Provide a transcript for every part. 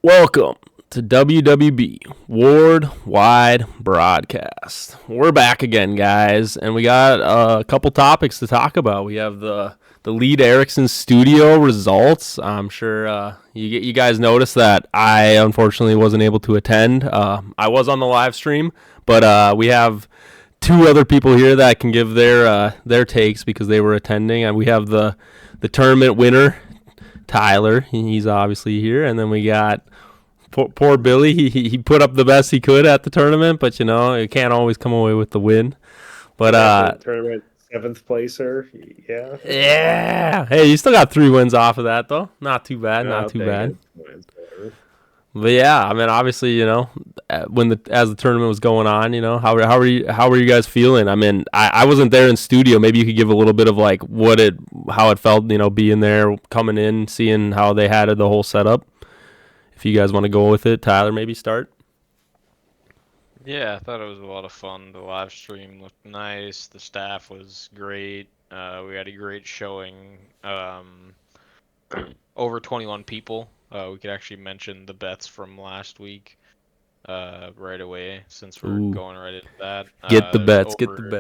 Welcome to WWB Worldwide Broadcast. We're back again, guys, and we got a couple topics to talk about. We have the Lead Erickson studio results. I'm sure you guys noticed that I unfortunately wasn't able to attend. I was on the live stream, but we have two other people here that can give their takes because they were attending. And we have the tournament winner, Tyler. He's obviously here, and then we got poor Billy. He put up the best he could at the tournament, but it can't always come away with the win. But tournament seventh placer, yeah. Yeah. Hey, you still got 3 wins off of that though. Not too bad. Not too bad. But yeah, I mean, obviously, as the tournament was going on, how were you guys feeling? I mean, I wasn't there in studio. Maybe you could give a little bit of like how it felt, being there, coming in, seeing how they had the whole setup. If you guys want to go with it, Tyler, maybe start. Yeah, I thought it was a lot of fun. The live stream looked nice. The staff was great. We had a great showing. Over 21 people. We could actually mention the bets from last week right away since we're going right into that. Get the bets.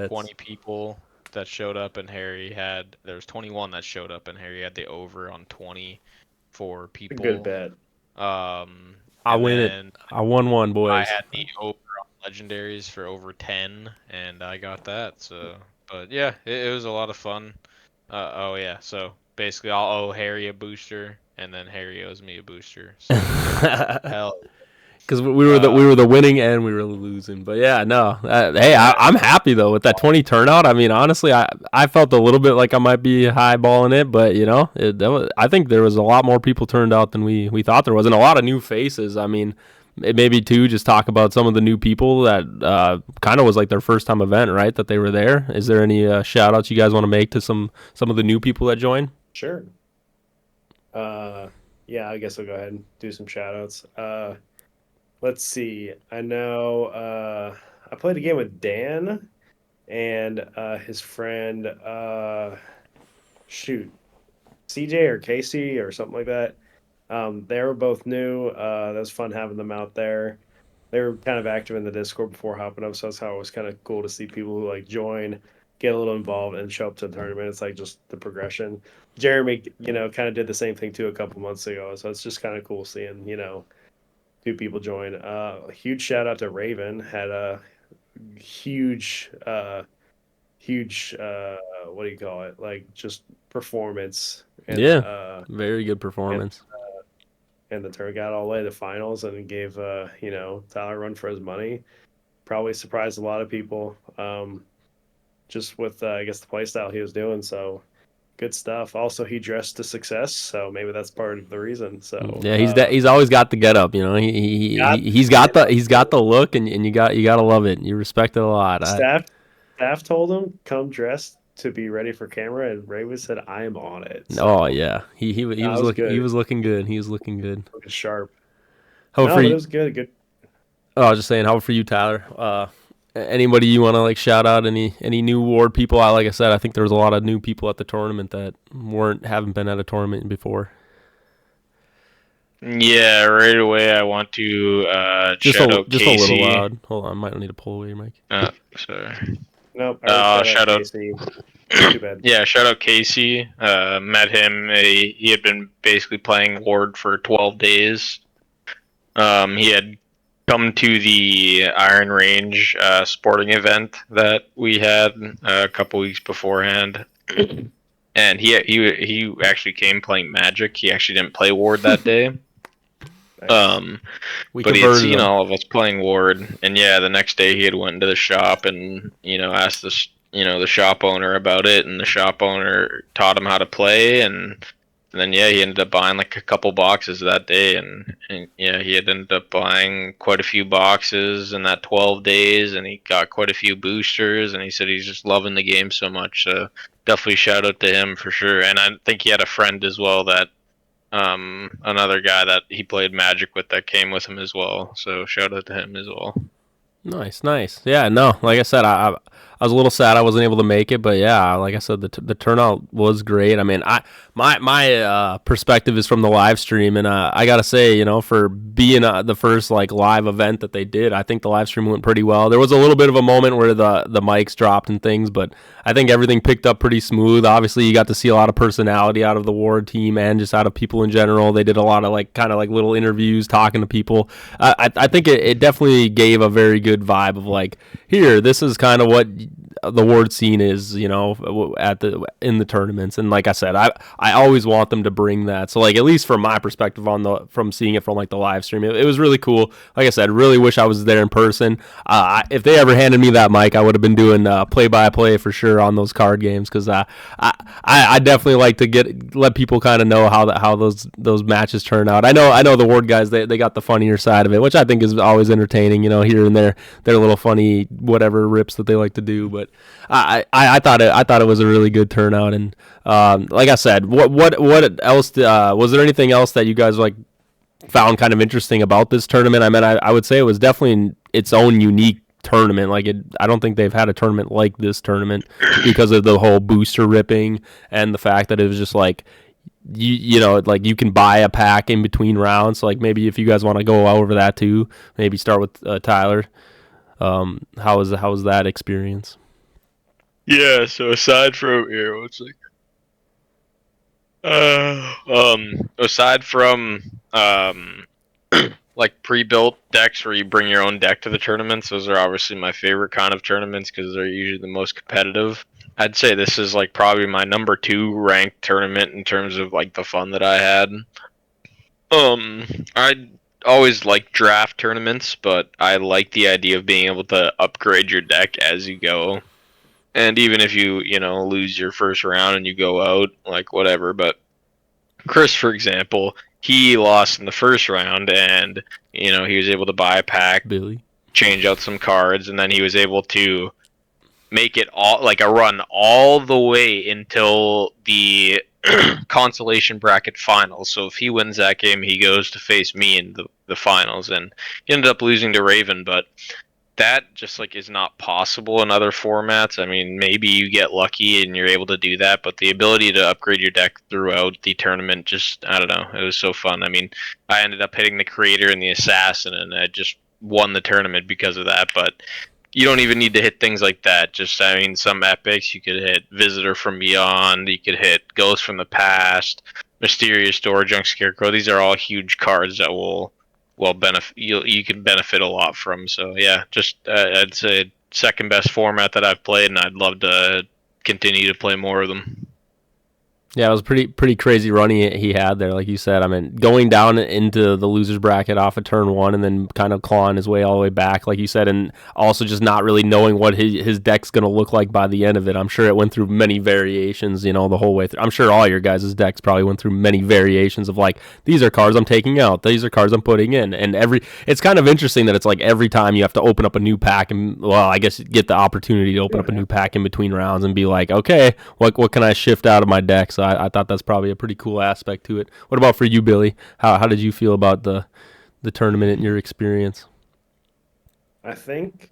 20 people that showed up, and there was 21 that showed up, and Harry had the over on 24 people. Good bet. I win it. I won one, boys. I had the over on legendaries for over 10, and I got that. So, but yeah, it was a lot of fun. So basically, I'll owe Harry a booster, and then Harry owes me a booster. So, hell. Because we were the winning and we were losing, but yeah, no. Hey, I'm happy though with that 20 turnout. I mean, honestly, I felt a little bit like I might be highballing it, but I think there was a lot more people turned out than we thought there was, and a lot of new faces. I mean, maybe too, just talk about some of the new people that kind of was like their first time event, right? That they were there. Is there any shout outs you guys want to make to some of the new people that joined? Sure. Yeah, I guess I'll go ahead and do some shout outs. Let's see. I know I played a game with Dan and his friend, CJ or Casey or something like that. They were both new. That was fun having them out there. They were kind of active in the Discord before hopping up, so that's how it was kind of cool to see people who like join, get a little involved, and show up to the tournament. It's like just the progression. Jeremy, kind of did the same thing too a couple months ago, so it's just kind of cool seeing, new people join. Huge shout out to Raven. Had a huge what do you call it? Like just performance. And, very good performance. And the tour got all the way to the finals and gave Tyler a run for his money. Probably surprised a lot of people. Just with I guess the play style he was doing. So good stuff. Also, he dressed to success, so maybe that's part of the reason. So yeah, he's always got the get up. He's got the look, and you gotta love it. You respect it a lot. Staff told him come dressed to be ready for camera, and Raven said I am on it. So. Oh yeah, he was looking good. He was looking good. Looking sharp. How for you? It was good. Good. Oh, I was just saying, how for you, Tyler? Anybody you want to like shout out? Any new ward people? Like I said, I think there was a lot of new people at the tournament that haven't been at a tournament before. Yeah, right away I want to shout out Casey. Just a little loud. Hold on, I might need to pull away your mic. Sorry. Nope. Shout out. Too bad. Yeah, shout out Casey. Met him. He had been basically playing ward for 12 days. He had come to the Iron Range sporting event that we had a couple weeks beforehand, and he actually came playing Magic. He actually didn't play Ward that day. But he had seen all of us playing Ward, and yeah, the next day he had went into the shop and asked the shop owner about it, and the shop owner taught him how to play, and then he ended up buying like a couple boxes that day, and yeah, he had ended up buying quite a few boxes in that 12 days, and he got quite a few boosters, and he said he's just loving the game so much. So definitely shout out to him for sure. And I think he had a friend as well that another guy that he played Magic with that came with him as well. So shout out to him as well. Nice. Yeah, no, like I said, I was a little sad I wasn't able to make it, but yeah, like I said, the turnout was great. I mean, my perspective is from the live stream, and I gotta say, for being the first like live event that they did, I think the live stream went pretty well. There was a little bit of a moment where the mics dropped and things, but I think everything picked up pretty smooth. Obviously, you got to see a lot of personality out of the Ward team and just out of people in general. They did a lot of like kind of like little interviews, talking to people. I think it definitely gave a very good vibe of like, here, this is kind of what the Ward scene is, in the tournaments. And like I said, I always want them to bring that. So like, at least from my perspective from seeing it from like the live stream, it was really cool. Like I said, really wish I was there in person. If they ever handed me that mic, I would have been doing play by play for sure on those card games, because I definitely like to let people kind of know how those matches turn out. I know the Ward guys, they got the funnier side of it, which I think is always entertaining. Here and there, their little funny whatever rips that they like to do. But I thought it was a really good turnout. And like I said, what else was there anything else that you guys like found kind of interesting about this tournament? I mean, I would say it was definitely its own unique tournament. Like I don't think they've had a tournament like this tournament, because of the whole booster ripping and the fact that it was just like, like you can buy a pack in between rounds. So like, maybe if you guys want to go over that too, maybe start with Tyler. How was that experience? Yeah, so aside from aside from like pre-built decks where you bring your own deck to the tournaments, those are obviously my favorite kind of tournaments because they're usually the most competitive. I'd say this is like probably my number 2 ranked tournament in terms of like the fun that I had. I always like draft tournaments, but I like the idea of being able to upgrade your deck as you go. And even if you lose your first round and you go out, like whatever. But Chris, for example, he lost in the first round, and he was able to buy a pack, Billy, change out some cards, and then he was able to make it all like a run all the way until the consolation bracket finals. So if he wins that game, he goes to face me in the finals, and he ended up losing to Raven. But that just like is not possible in other formats. I mean, maybe you get lucky and you're able to do that, but the ability to upgrade your deck throughout the tournament, just, I don't know, it was so fun. I mean, I ended up hitting the Creator and the Assassin, and I just won the tournament because of that. But you don't even need to hit things like that. Just, I mean, some epics, you could hit Visitor from Beyond, you could hit Ghost from the Past, Mysterious Door, Junk Scarecrow. These are all huge cards that will benefit you can benefit a lot from. So yeah, just I'd say second best format that I've played, and I'd love to continue to play more of them. Yeah, it was pretty crazy run he had there, like you said. I mean, going down into the losers bracket off of turn 1 and then kind of clawing his way all the way back, like you said, and also just not really knowing what his deck's going to look like by the end of it. I'm sure it went through many variations, the whole way through. I'm sure all your guys' decks probably went through many variations of like, these are cards I'm taking out, these are cards I'm putting in, and it's kind of interesting that it's like every time you have to open up a new pack, and well, I guess you get the opportunity to open up a new pack in between rounds and be like, okay, what can I shift out of my deck? So I thought that's probably a pretty cool aspect to it. What about for you, Billy? How did you feel about the tournament and your experience? I think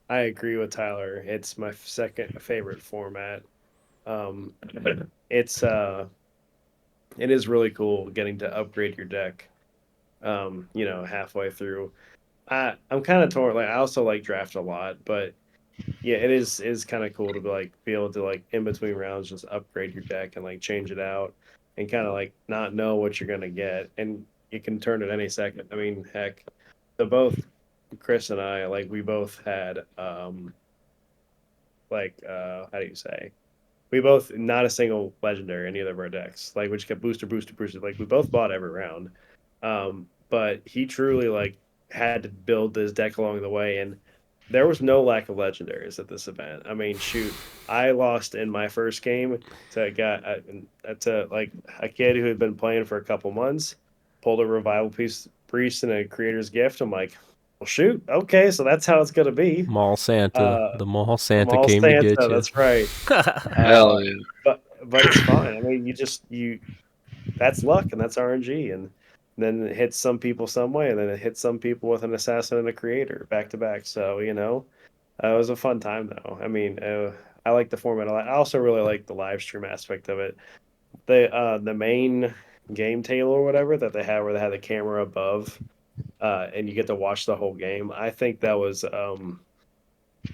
I agree with Tyler. It's my second favorite format. It's it is really cool getting to upgrade your deck. Halfway through. I'm kind of torn. Like I also like draft a lot, but yeah, it is kind of cool to be able to like in between rounds just upgrade your deck and like change it out and kind of like not know what you're gonna get, and you can turn it any second. I mean, heck, both Chris and I, like we both had how do you say, we both not a single legendary in either of our decks. Like we just kept booster. Like we both bought every round, but he truly like had to build this deck along the way, and there was no lack of legendaries at this event. I mean, shoot, I lost in my first game to like a kid who had been playing for a couple months, pulled a revival priest and a creator's gift. I'm like, well, shoot, okay, so that's how it's gonna be. Mall Santa, the Mall Santa Mall came Santa, to get you. that's right. Hell yeah. But it's fine. I mean, you that's luck and that's RNG, and then it hits some people some way, and then it hits some people with an assassin and a creator back to back. So it was a fun time though. I mean, I like the format a lot. I also really like the live stream aspect of it. The main game table or whatever that they had, where they had the camera above, and you get to watch the whole game. I think that was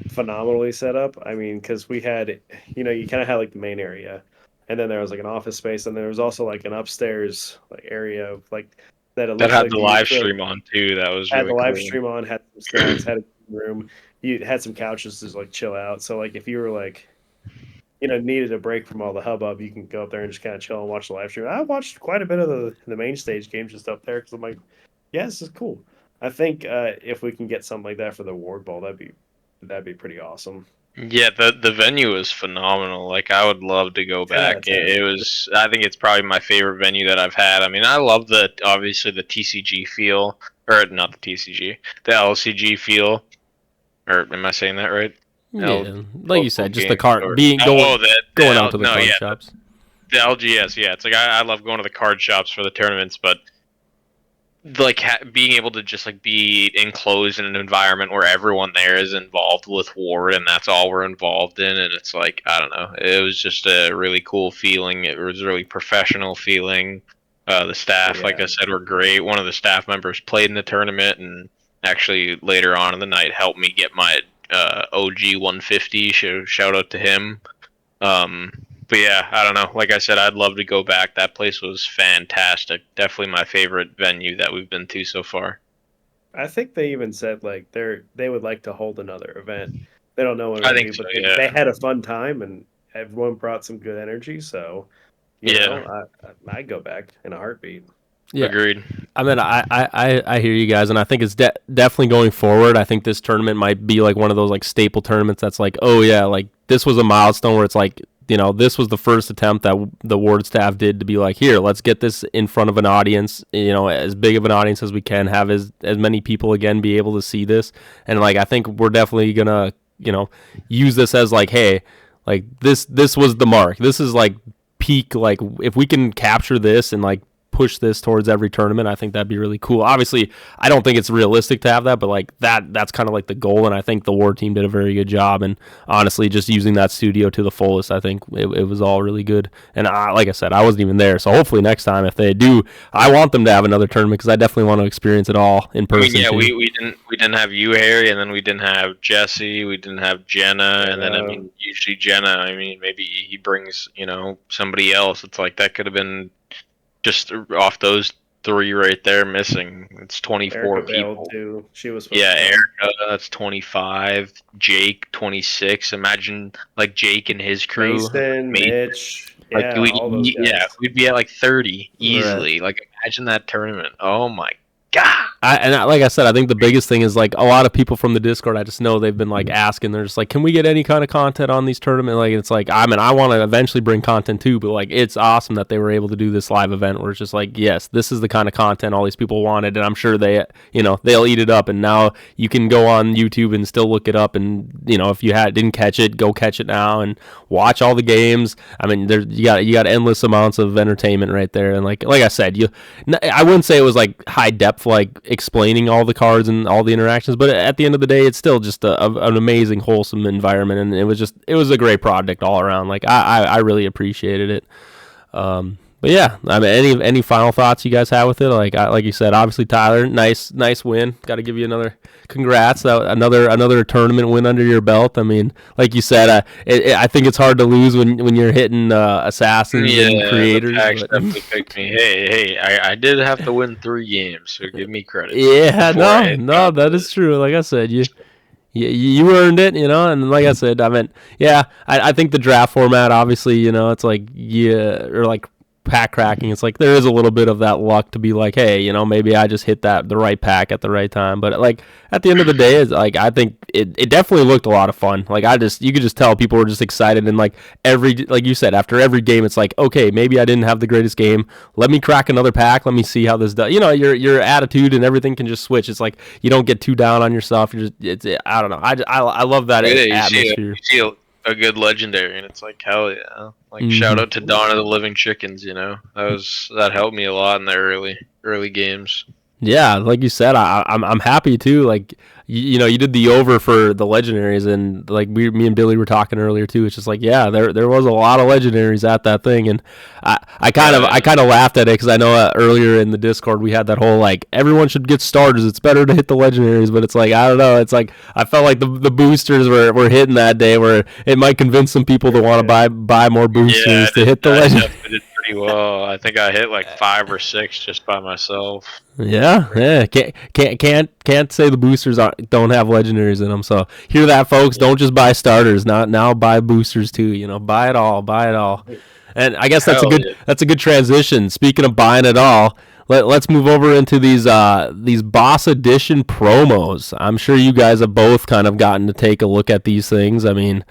phenomenally set up. I mean, because we had, you kind of had like the main area, and then there was like an office space, and there was also like an upstairs like area of like that. It That looked had like the you live could stream on too. That was had really the live cool. stream on, had some snacks, had a room. You had some couches to like chill out. So like if you were like needed a break from all the hubbub, you can go up there and just kind of chill and watch the live stream. I watched quite a bit of the main stage games just up there because I'm like, yeah, this is cool. I think if we can get something like that for the Ward Bowl, that'd be pretty awesome. Yeah, the venue was phenomenal. Like I would love to go 10 out of back. 10. It was. I think it's probably my favorite venue that I've had. I mean, I love obviously the TCG feel, or not the TCG, the LCG feel. Or am I saying that right? Yeah, like you said, just the game card store. going out to the card yeah, shops. the LGS. Yeah, it's like I love going to the card shops for the tournaments, but like being able to just like be enclosed in an environment where everyone there is involved with Ward and that's all we're involved in, and it's like I don't know, it was just a really cool feeling. It was a really professional feeling. The staff, like I said, were great. One of the staff members played in the tournament and actually later on in the night helped me get my OG 150. Shout out to him. But yeah, I don't know. Like I said, I'd love to go back. That place was fantastic. Definitely my favorite venue that we've been to so far. I think they even said like they would like to hold another event. They don't know when I it'll think be, so, but yeah. they had a fun time and everyone brought some good energy. So, I'd go back in a heartbeat. Yeah. Agreed. I mean, I hear you guys, and I think it's definitely going forward. I think this tournament might be like one of those like staple tournaments that's like, oh yeah, like this was a milestone where it's like, this was the first attempt that the Ward staff did to be like, here, let's get this in front of an audience, as big of an audience as we can, have as many people again be able to see this, and like I think we're definitely gonna use this as like, hey, like this was the mark. This is like peak. Like if we can capture this and like push this towards every tournament, I think that'd be really cool. Obviously, I don't think it's realistic to have that, but like that's kind of like the goal, and I think the Ward team did a very good job. And honestly, just using that studio to the fullest, I think it was all really good. And like I said, I wasn't even there, so hopefully next time if they do, I want them to have another tournament because I definitely want to experience it all in person. I mean, we didn't have you, Harry, and then we didn't have Jesse, we didn't have Jenna, and then I mean usually Jenna. I mean maybe he brings somebody else. It's like that could have been. Just off those three right there missing. It's 24 people. Too. She was Erica, that's 25. Jake, 26. Imagine like Jake and his crew. Mason, Mitch. Like, all those guys. We'd be at like 30 easily. Right. Like imagine that tournament. Oh my God. Like I said, I think the biggest thing is like a lot of people from the Discord, I just know they've been like asking, they're just like, can we get any kind of content on these tournaments? Like, it's like, I mean, I want to eventually bring content too, but like, it's awesome that they were able to do this live event where it's just like, yes, this is the kind of content all these people wanted. And I'm sure they'll eat it up. And now you can go on YouTube and still look it up. And, if you didn't catch it, go catch it now and watch all the games. I mean, you got endless amounts of entertainment right there. And like I said, I wouldn't say it was like high depth, like explaining all the cards and all the interactions, but at the end of the day, it's still just an amazing, wholesome environment, and it was a great project all around. Like I really appreciated it. But yeah, I mean, any final thoughts you guys have with it? Like you said, obviously Tyler, nice win. Got to give you another congrats. Another tournament win under your belt. I mean, like you said, I think it's hard to lose when you're hitting assassins and creators. The packs definitely picked me. Hey, I did have to win 3 games, so give me credit. Yeah, no, that is true. Like I said, you earned it, and like I said, I mean, yeah, I think the draft format, obviously, it's like, or like pack cracking, it's like there is a little bit of that luck to be like, hey, maybe I just hit the right pack at the right time. But like at the end of the day, it's like I think it definitely looked a lot of fun. Like you could just tell people were just excited, and like you said, after every game, it's like, okay, maybe I didn't have the greatest game. Let me crack another pack. Let me see how this does. Your attitude and everything can just switch. It's like you don't get too down on yourself. I don't know. I love that atmosphere. You see a good legendary, and it's like, hell yeah. Like shout out to Dawn of the Living Chickens, that helped me a lot in there early early games. Yeah, like you said, I'm happy too. Like you did the over for the legendaries, and like me and Billy were talking earlier too. It's just like, yeah, there was a lot of legendaries at that thing, and I kind of laughed at it because I know earlier in the Discord we had that whole like everyone should get starters. It's better to hit the legendaries, but it's like I don't know. It's like I felt like the boosters were hitting that day where it might convince some people to want to buy more boosters to hit the legendaries. Did pretty well. I think I hit like 5 or 6 just by myself. Yeah. Can't say the boosters don't have legendaries in them. So hear that, folks. Don't just buy starters. Not now. Buy boosters too. Buy it all. Buy it all. And I guess that's a good transition. Speaking of buying it all, let's move over into these boss edition promos. I'm sure you guys have both kind of gotten to take a look at these things. I mean,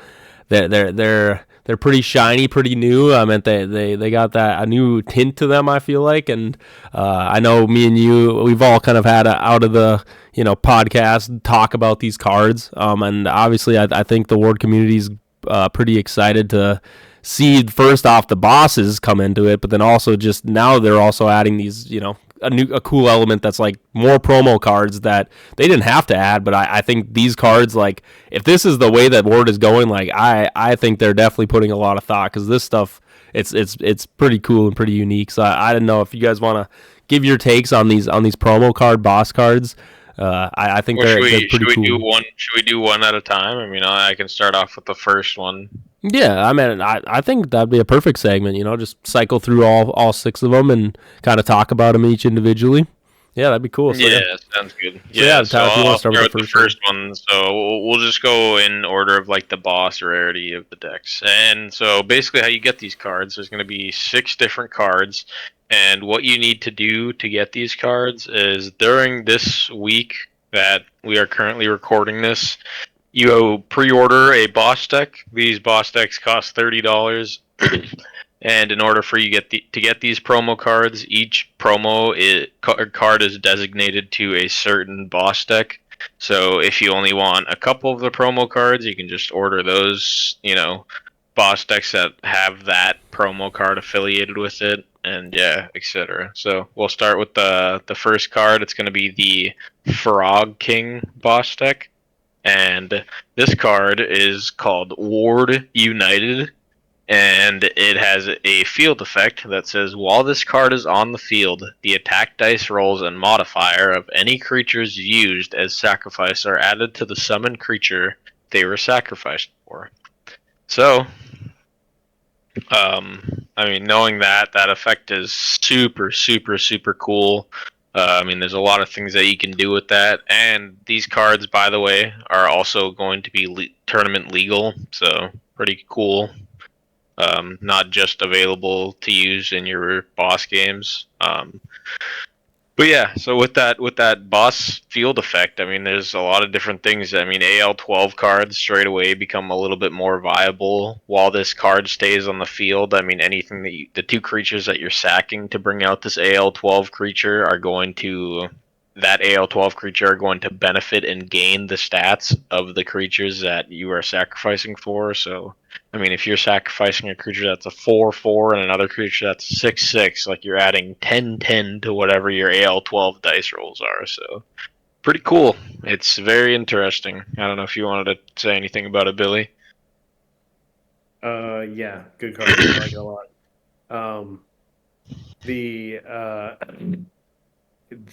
they're pretty shiny, pretty new. I mean, they got a new tint to them, I feel like. And I know me and you, we've all kind of had out of the podcast talk about these cards. And obviously, I think the Ward community's pretty excited to see first off the bosses come into it, but then also just now they're also adding these a cool element that's like more promo cards that they didn't have to add. But I think these cards, like if this is the way that Ward is going, like I think they're definitely putting a lot of thought, because this stuff it's pretty cool and pretty unique. So I didn't know if you guys want to give your takes on these promo card boss cards. I think they're pretty cool. Should we do one at a time? I mean, I can start off with the first one. Yeah, I mean, I think that'd be a perfect segment. Just cycle through all 6 of them and kind of talk about them each individually. Yeah, that'd be cool. So, yeah, sounds good. So I'll start with the first one. So we'll just go in order of like the boss rarity of the decks. And so basically how you get these cards, there's going to be 6 different cards. And what you need to do to get these cards is during this week that we are currently recording this, you pre-order a boss deck. These boss decks cost $30. And in order for you to get these promo cards, each card is designated to a certain boss deck. So if you only want a couple of the promo cards, you can just order those, boss decks that have that promo card affiliated with it, and yeah, etc. So we'll start with the first card. It's going to be the Frog King boss deck. And this card is called Ward United, and it has a field effect that says, while this card is on the field, the attack dice rolls and modifier of any creatures used as sacrifice are added to the summoned creature they were sacrificed for. So, I mean, knowing that effect is super, super, super cool. I mean, there's a lot of things that you can do with that. And these cards, by the way, are also going to be tournament legal. So pretty cool. Not just available to use in your boss games. But yeah, so with that boss field effect, I mean, there's a lot of different things. I mean, AL12 cards straight away become a little bit more viable while this card stays on the field. I mean, anything the 2 creatures that you're sacking to bring out this AL12 creature are going to benefit and gain the stats of the creatures that you are sacrificing for. So, I mean, if you're sacrificing a creature that's a 4/4 and another creature that's a 6/6, like you're adding 10/10 to whatever your AL12 dice rolls are. So, pretty cool. It's very interesting. I don't know if you wanted to say anything about it, Billy. Yeah, good card. I like it a lot.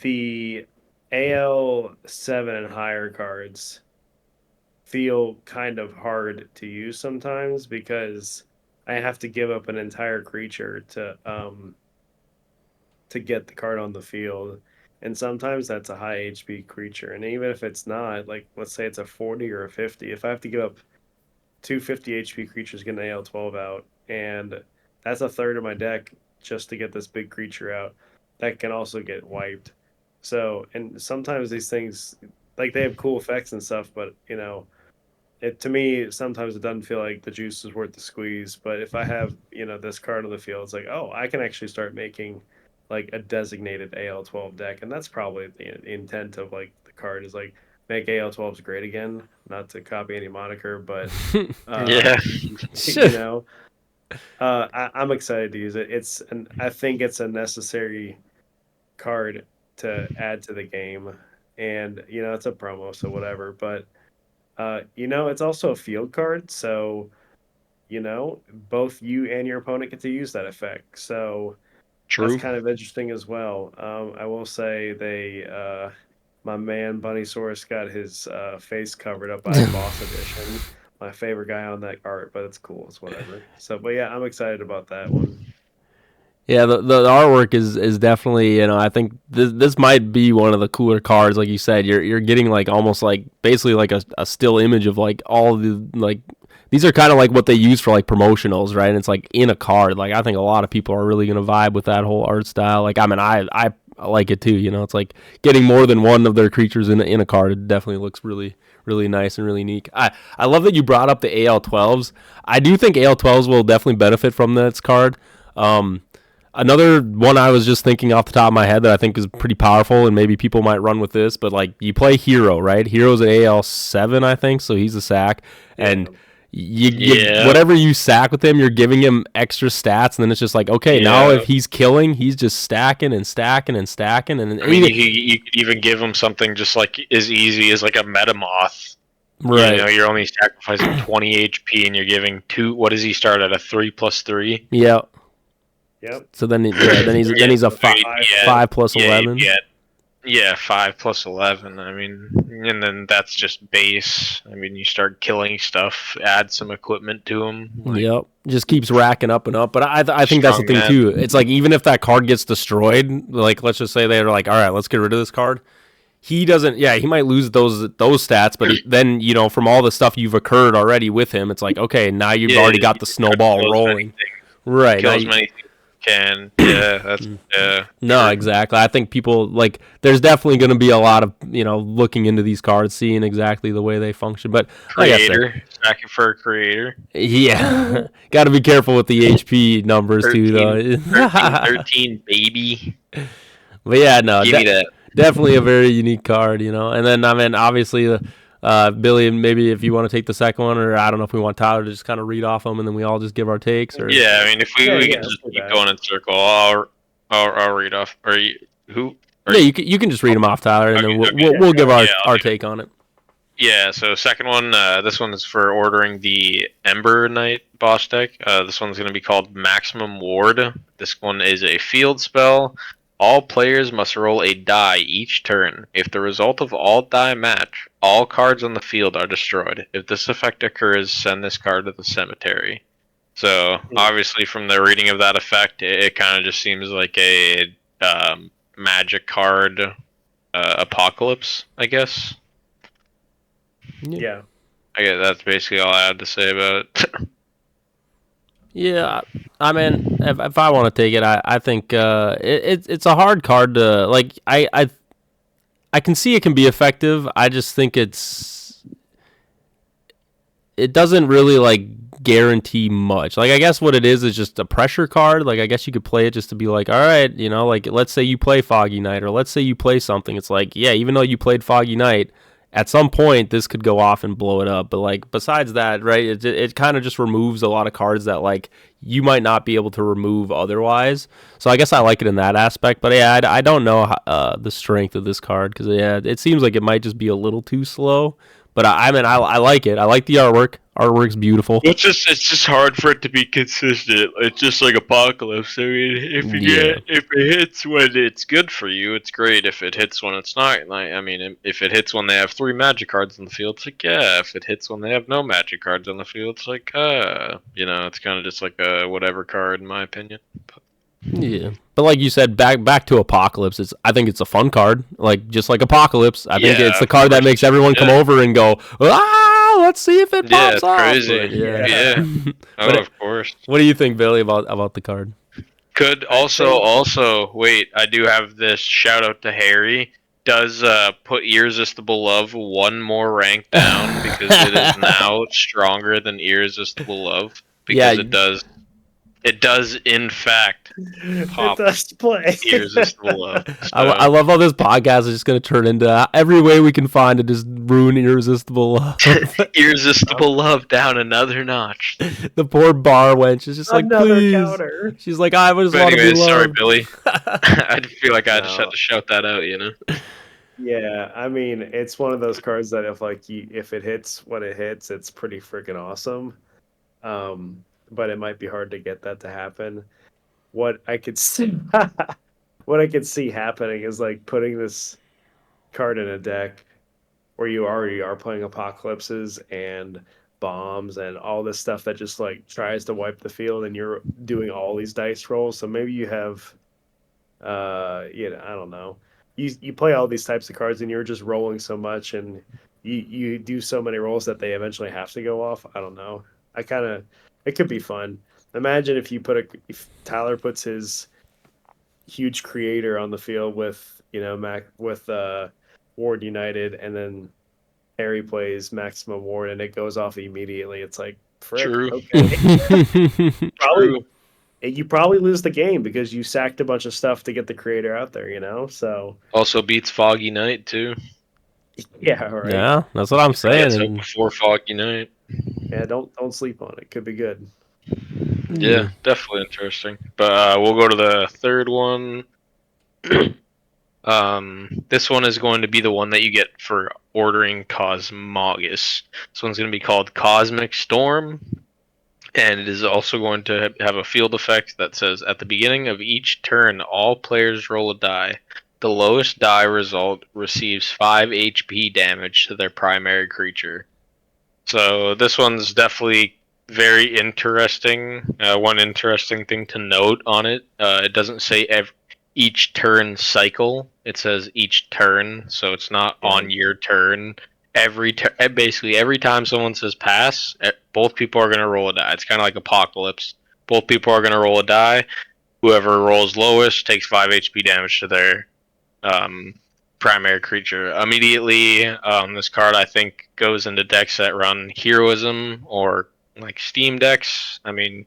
The AL7 and higher cards feel kind of hard to use sometimes because I have to give up an entire creature to get the card on the field. And sometimes that's a high HP creature. And even if it's not, like let's say it's a 40 or a 50, if I have to give up 250 HP creatures, get an AL12 out, and that's a third of my deck just to get this big creature out, that can also get wiped. So, and sometimes these things, like they have cool effects and stuff, but to me, sometimes it doesn't feel like the juice is worth the squeeze. But if I have, this card on the field, it's like, oh, I can actually start making like a designated AL12 deck. And that's probably the intent of like the card is like make AL12s great again, not to copy any moniker, but yeah, I'm excited to use it. I think it's a necessary card to add to the game, and it's a promo, so whatever. But it's also a field card, so both you and your opponent get to use that effect. So that's True. kind of interesting as well. I will say my man Bunnysaurus got his face covered up by Boss Edition. My favorite guy on that art, but it's cool. It's whatever. So, but yeah, I'm excited about that one. Yeah, the artwork is definitely, I think this might be one of the cooler cards. Like you said, you're getting like almost like basically like a still image of like all the like these are kind of like what they use for like promotionals, right? And it's like in a card. Like I think a lot of people are really gonna vibe with that whole art style. Like I like it too. It's like getting more than one of their creatures in a card. It definitely looks really nice and really unique. I love that you brought up the AL12s. I do think AL12s will definitely benefit from this card. Another one I was just thinking off the top of my head that I think is pretty powerful, and maybe people might run with this, but like you play Hero, right? Hero's an AL7, I think, so he's a sack, and you whatever you sack with him, you're giving him extra stats, and then it's just like, okay, now if he's killing, he's just stacking and stacking and stacking, and I mean, you could even give him something just like as easy as like a Metamoth. Right. You're only sacrificing 20 HP, and you're giving 2. What does he start at? A 3+3? Yeah. Yep. So then he's a 5 plus 11. Yeah, 5 plus 11. I mean, and then that's just base. I mean, you start killing stuff, add some equipment to him. Yep, just keeps racking up and up. But I think that's the thing too. It's like even if that card gets destroyed, like let's just say they're like, all right, let's get rid of this card. He doesn't. Yeah, he might lose those stats, but then from all the stuff you've occurred already with him, it's like okay, now you've already got the snowball rolling. Right. Kill as many can. That's no, exactly. I think people like there's definitely going to be a lot of looking into these cards, seeing exactly the way they function. But creator, stacking for a creator. Yeah, got to be careful with the HP numbers 13, too, though. 13 baby. But yeah, no, give me that. Definitely a very unique card, And then I mean, obviously. Billy, maybe if you want to take the second one, or I don't know if we want Tyler to just kind of read off them and then we all just give our takes. Or yeah, I mean, if we can just keep going in circle, I'll read off. Or who? Or yeah, you can just read them off, Tyler, and then we'll give our take on it. Yeah. So second one, this one is for ordering the Ember Knight boss deck. This one's going to be called Maximum Ward. This one is a field spell. All players must roll a die each turn. If the result of all die match, all cards on the field are destroyed. If this effect occurs, send this card to the cemetery. So, obviously, from the reading of that effect, it kind of just seems like a magic card apocalypse, I guess. Yeah. I guess that's basically all I had to say about it. Yeah, I mean, if I want to take it, I think it's a hard card to like. I can see it can be effective. I just think it doesn't really like guarantee much. Like I guess what it is just a pressure card. Like I guess you could play it just to be like, all right, like let's say you play Foggy Night, or let's say you play something. It's like, yeah, even though you played Foggy Night, at some point this could go off and blow it up. But like besides that, right, it kind of just removes a lot of cards that like you might not be able to remove otherwise. So I guess I like it in that aspect. But yeah, I don't know the strength of this card because yeah, it seems like it might just be a little too slow. But I mean, I like it. I like the artwork. Artwork's beautiful. It's just hard for it to be consistent. It's just like Apocalypse. I mean, if it hits when it's good for you, it's great. If it hits when it's not, like I mean, if it hits when they have 3 magic cards in the field, it's like yeah. If it hits when they have no magic cards on the field, it's like it's kind of just like a whatever card in my opinion. Yeah, but like you said, back to Apocalypse. I think it's a fun card, like just like Apocalypse. I think it's the card that makes everyone come over and go, let's see if it pops off. Crazy. Yeah. Of course. What do you think, Billy, about the card? Could also wait. I do have this shout out to Harry. Does put Irresistible Love 1 more rank down because it is now stronger than Irresistible Love because it does It does, in fact, pop It does play. Irresistible Love. I love how this podcast is just going to turn into every way we can find to just ruin Irresistible Love. Irresistible Love down another notch. The poor bar wench is just like, Another please. counter. She's like, I just But want to be anyways, loved. sorry, Billy. I feel like I just No. had to shout that out, you know? Yeah, I mean, it's one of those cards that if it hits when it hits, it's pretty freaking awesome. But it might be hard to get that to happen. What I could see, what I could see happening is like putting this card in a deck where you already are playing apocalypses and bombs and all this stuff that just like tries to wipe the field, and you're doing all these dice rolls. So maybe you have, I don't know. You play all these types of cards and you're just rolling so much, and you do so many rolls that they eventually have to go off. I don't know. It could be fun. Imagine if Tyler puts his huge creator on the field with Ward United, and then Harry plays Maximum Ward and it goes off immediately. It's like, frick, True. okay. True. You probably lose the game because you sacked a bunch of stuff to get the creator out there, So Also beats Foggy Night, too. yeah, right. Yeah, that's what I'm saying. So before Foggy Night. Yeah, don't sleep on it. Could be good. Yeah, definitely interesting. But we'll go to the third one. This one is going to be the one that you get for ordering Cosmogus. This one's going to be called Cosmic Storm, and it is also going to have a field effect that says, at the beginning of each turn, all players roll a die. The lowest die result receives 5 HP damage to their primary creature. So this one's definitely very interesting. One interesting thing to note on it, it doesn't say each turn cycle. It says each turn, so it's not on your turn. Basically every time someone says pass, both people are going to roll a die. It's kind of like Apocalypse. Both people are going to roll a die. Whoever rolls lowest takes 5 HP damage to their primary creature. Immediately, this card I think goes into decks that run Heroism or like Steam decks. I mean,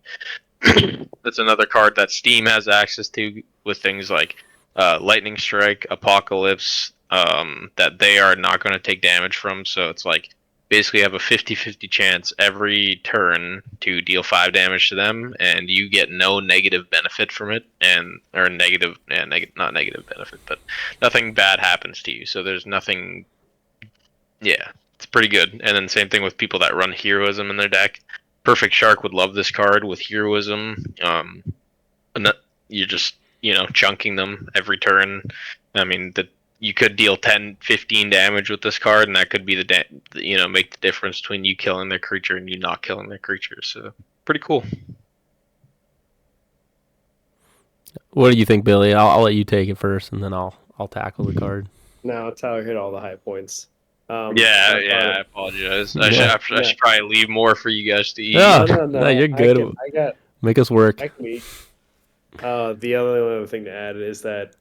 that's another card that Steam has access to with things like Lightning Strike, Apocalypse, that they are not going to take damage from. So it's like basically have a 50-50 chance every turn to deal 5 damage to them, and you get no negative benefit from it, or negative, not negative benefit, but nothing bad happens to you. So there's nothing. Yeah, it's pretty good. And then same thing with people that run Heroism in their deck. Perfect Shark would love this card with Heroism. You're just chunking them every turn. I mean, you could deal 10, 15 damage with this card, and that could be make the difference between you killing their creature and you not killing their creature. So pretty cool. What do you think, Billy? I'll let you take it first, and then I'll tackle the card. No, Tyler hit all the high points. I apologize. I should probably leave more for you guys to eat. Yeah. No, No, you're good. Make us work. I can eat. The other thing to add is that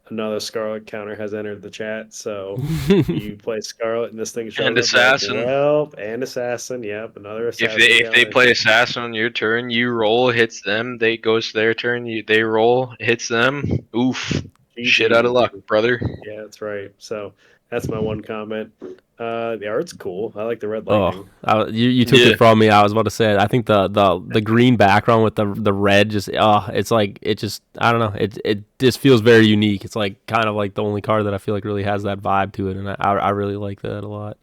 another Scarlet counter has entered the chat. So you play Scarlet, and this thing shows and Assassin. And Assassin. Yep, another Assassin. If they play Assassin on your turn, you roll, hits them. They goes to their turn. They roll, hits them. Oof. Shit out of luck, brother. Yeah, that's right. So that's my one comment. The art's cool. I like the red lightning. You took it from me. I was about to say it. I think the green background with the red it's like it just, I don't know. It just feels very unique. It's like kind of like the only card that I feel like really has that vibe to it, and I really like that a lot.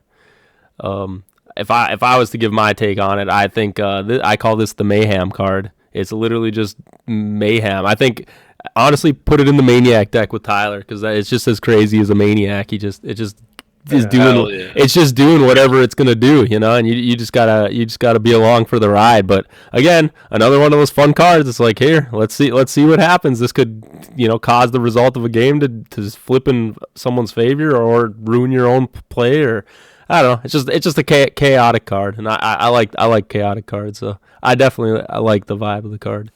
If I was to give my take on it, I think I call this the Mayhem card. It's literally just mayhem. I think honestly put it in the Maniac deck with Tyler, because it's just as crazy as a Maniac. It's just doing whatever it's gonna do, and you just gotta be along for the ride. But again, another one of those fun cards. It's like, here, let's see what happens. This could cause the result of a game to just flip in someone's favor or ruin your own play, or I don't know. It's just a chaotic card, and I like chaotic cards, so I like the vibe of the card.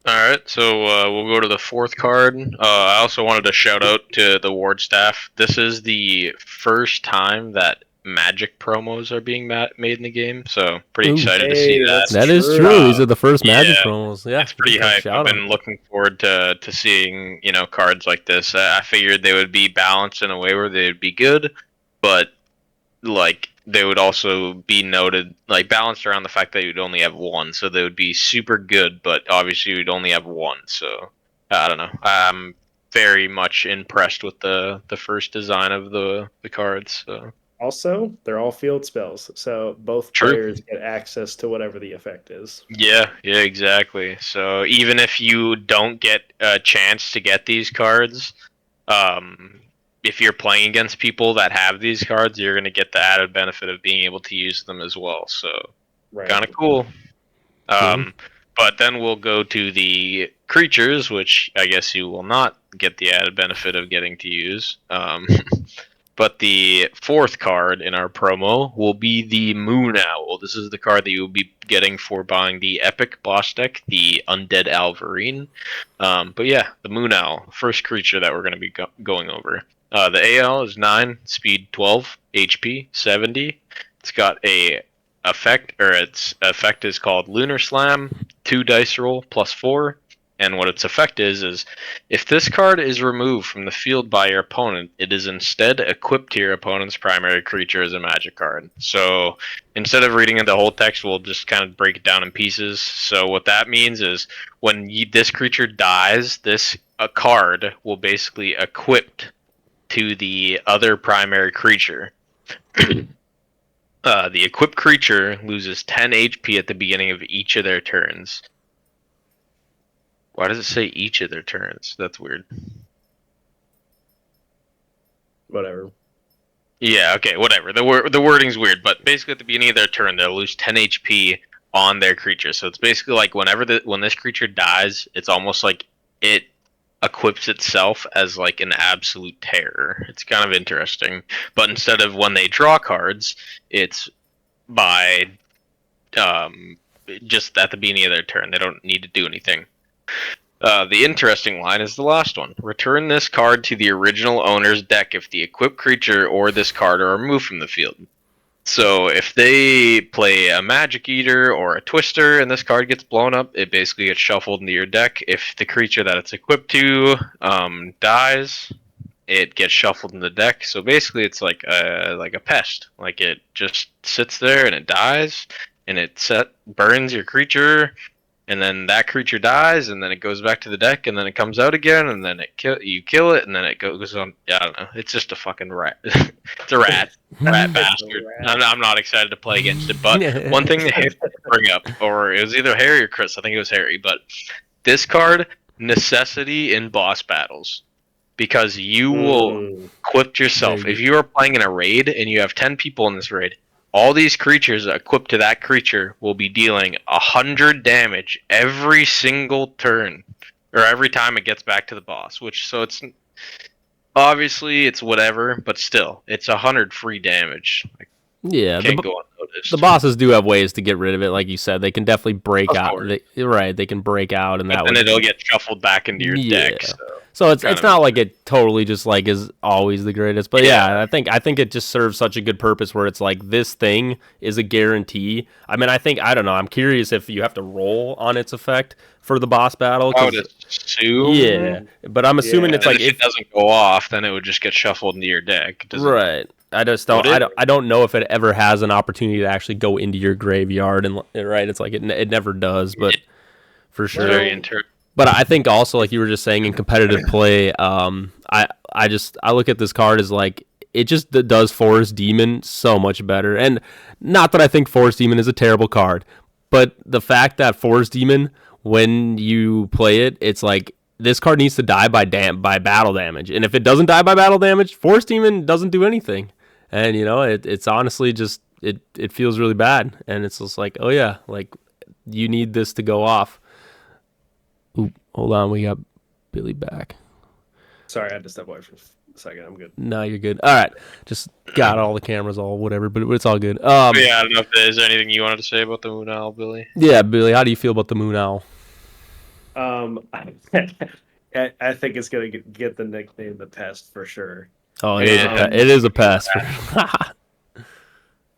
All right, so we'll go to the fourth card. I also wanted to shout out to the Ward staff. This is the first time that Magic promos are being made in the game. So pretty Ooh. excited to see that. That is true. These are the first Magic promos. Yeah, it's pretty hype. I've been looking forward to seeing cards like this. I figured they would be balanced in a way where they would be good, but like they would also be noted balanced around the fact that you'd only have one, so they would be super good, but obviously you'd only have one. So I don't know. I'm very much impressed with the first design of the cards. So. Also, they're all field spells, so both players get access to whatever the effect is. Yeah, exactly. So even if you don't get a chance to get these cards, if you're playing against people that have these cards, you're going to get the added benefit of being able to use them as well. So kind of cool. But then we'll go to the creatures, which I guess you will not get the added benefit of getting to use. But the fourth card in our promo will be the Moon Owl. This is the card that you will be getting for buying the Epic boss deck, the Undead Alvarine. But yeah, the Moon Owl, first creature that we're going to be going over. The AL is 9, speed 12, HP 70. It's got a effect, or its effect is called Lunar Slam, 2 dice roll plus 4. And what its effect is if this card is removed from the field by your opponent, it is instead equipped to your opponent's primary creature as a magic card. So instead of reading the whole text, we'll just kind of break it down in pieces. So what that means is when this creature dies, a card will basically equip to the other primary creature. The equipped creature loses 10 HP at the beginning of each of their turns. Why does it say each of their turns? That's weird. Whatever. Yeah, okay, whatever. The wording's weird, but basically at the beginning of their turn, they'll lose 10 HP on their creature. So it's basically like when this creature dies, it's almost like it equips itself as like an absolute terror. It's kind of interesting. But instead of when they draw cards, it's by just at the beginning of their turn. They don't need to do anything. The interesting line is the last one. Return this card to the original owner's deck if the equipped creature or this card are removed from the field. So if they play a Magic Eater or a Twister and this card gets blown up, it basically gets shuffled into your deck. If the creature that it's equipped to dies, it gets shuffled in the deck. So basically it's like a pest. Like it just sits there and it dies, and it burns your creature, and then that creature dies, and then it goes back to the deck, and then it comes out again, and then you kill it, and then it goes on. Yeah, I don't know. It's just a fucking rat. It's a rat bastard. I'm not excited to play against it. But one thing they have to bring up, or it was either Harry or Chris. I think it was Harry. But this card, necessity in boss battles, because you will equip yourself. If you are playing in a raid and you have 10 people in this raid, all these creatures equipped to that creature will be dealing 100 damage every single turn, or every time it gets back to the boss. So it's obviously it's whatever, but still, it's 100 free damage. Yeah, can't go unnoticed. The bosses do have ways to get rid of it, like you said. They can definitely break out. They can break out, and then it'll get shuffled back into your deck. So it's not like it totally just like is always the greatest, but yeah, I think it just serves such a good purpose where it's like this thing is a guarantee. I mean, I don't know. I'm curious if you have to roll on its effect for the boss battle. I would assume. Yeah, but I'm assuming it's like if it doesn't go off, then it would just get shuffled into your deck. Right. I just don't. I don't know if it ever has an opportunity to actually go into your graveyard, and right, it's like it never does, but for sure. Very interesting. But I think also, like you were just saying, in competitive play, I look at this card as like it just does Forest Demon so much better. And not that I think Forest Demon is a terrible card, but the fact that Forest Demon, when you play it, it's like this card needs to die by battle damage. And if it doesn't die by battle damage, Forest Demon doesn't do anything. And it's honestly just it feels really bad. And it's just like, oh yeah, like you need this to go off. Ooh, hold on, we got Billy back. Sorry, I had to step away for a second. I'm good. No, you're good. All right, just got all the cameras, all whatever, but it's all good. Yeah, I don't know if there's anything you wanted to say about the Moon Owl, Billy. Yeah, Billy, how do you feel about the Moon Owl? I think it's gonna get the nickname the Pest for sure. Oh, it is a pest.